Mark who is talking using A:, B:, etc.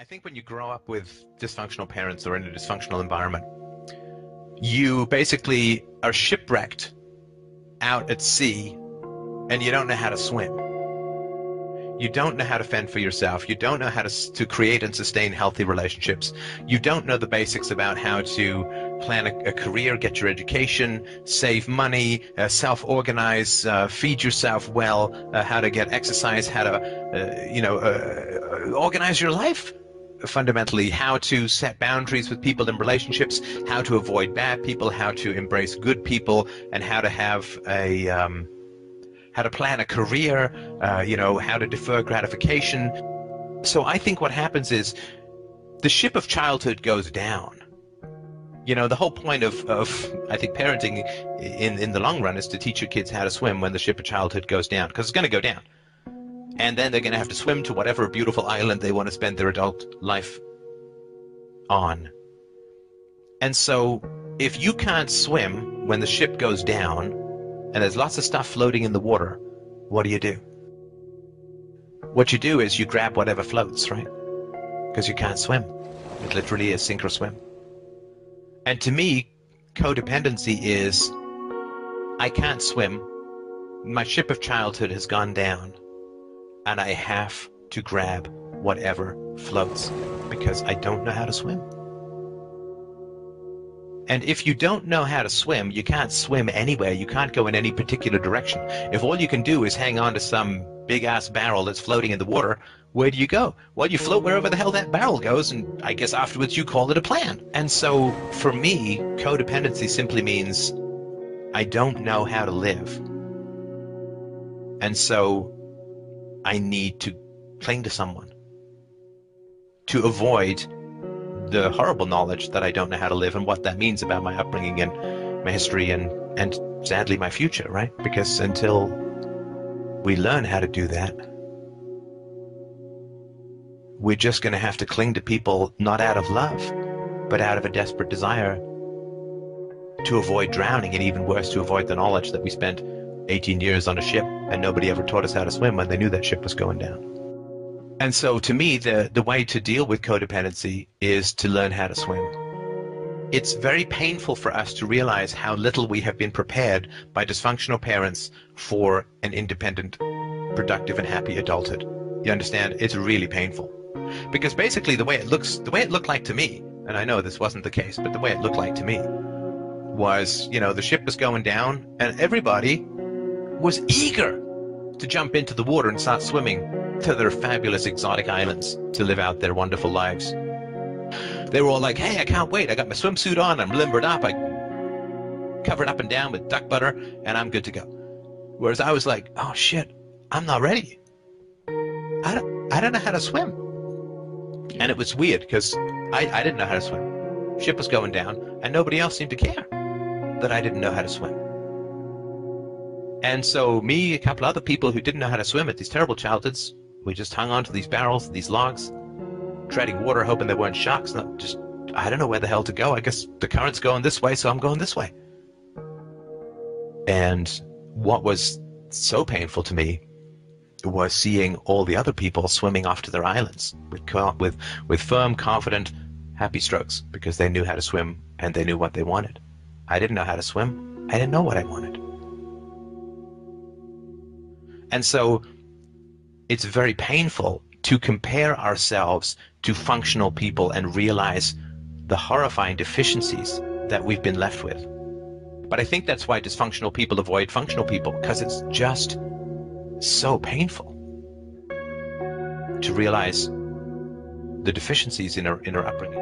A: I think when you grow up with dysfunctional parents or in a dysfunctional environment, you basically are shipwrecked out at sea and you don't know how to swim. You don't know how to fend for yourself. You don't know how to create and sustain healthy relationships. You don't know the basics about how to plan a career, get your education, save money, self-organize, feed yourself well, how to get exercise, how to, organize your life. Fundamentally, how to set boundaries with people in relationships, how to avoid bad people, how to embrace good people, and how to have how to plan a career, how to defer gratification. So I think what happens is the ship of childhood goes down. The whole point of I think parenting in the long run is to teach your kids how to swim when the ship of childhood goes down, because it's going to go down. And then they're going to have to swim to whatever beautiful island they want to spend their adult life on. And so if you can't swim when the ship goes down and there's lots of stuff floating in the water, what do? What you do is you grab whatever floats, right? Because you can't swim. It literally is sink or swim. And to me, codependency is, I can't swim. My ship of childhood has gone down. And I have to grab whatever floats because I don't know how to swim. And if you don't know how to swim, you can't swim anywhere. You can't go in any particular direction. If all you can do is hang on to some big-ass barrel that's floating in the water, where do you go? Well, you float wherever the hell that barrel goes, and I guess afterwards you call it a plan. And so for me, codependency simply means I don't know how to live. And so I need to cling to someone to avoid the horrible knowledge that I don't know how to live and what that means about my upbringing and my history and sadly my future, right? Because until we learn how to do that, we're just going to have to cling to people not out of love, but out of a desperate desire to avoid drowning, and even worse, to avoid the knowledge that we spent 18 years on a ship and nobody ever taught us how to swim when they knew that ship was going down. And so to me, the way to deal with codependency is to learn how to swim. It's very painful for us to realize how little we have been prepared by dysfunctional parents for an independent, productive, and happy adulthood. You understand? It's really painful. Because basically the way it looked like to me, and I know this wasn't the case, but the way it looked like to me was, the ship was going down and everybody was eager to jump into the water and start swimming to their fabulous exotic islands to live out their wonderful lives. They were all like, hey, I can't wait. I got my swimsuit on. I'm limbered up. I covered up and down with duck butter, and I'm good to go. Whereas I was like, oh, shit, I'm not ready. I don't know how to swim. And it was weird because I didn't know how to swim. Ship was going down, and nobody else seemed to care that I didn't know how to swim. And so me, a couple other people who didn't know how to swim at these terrible childhoods, we just hung on to these barrels, these logs, treading water, hoping there weren't sharks. I don't know where the hell to go. I guess the current's going this way, so I'm going this way. And what was so painful to me was seeing all the other people swimming off to their islands with firm, confident, happy strokes because they knew how to swim and they knew what they wanted. I didn't know how to swim. I didn't know what I wanted. And so it's very painful to compare ourselves to functional people and realize the horrifying deficiencies that we've been left with. But I think that's why dysfunctional people avoid functional people, because it's just so painful to realize the deficiencies in our upbringing.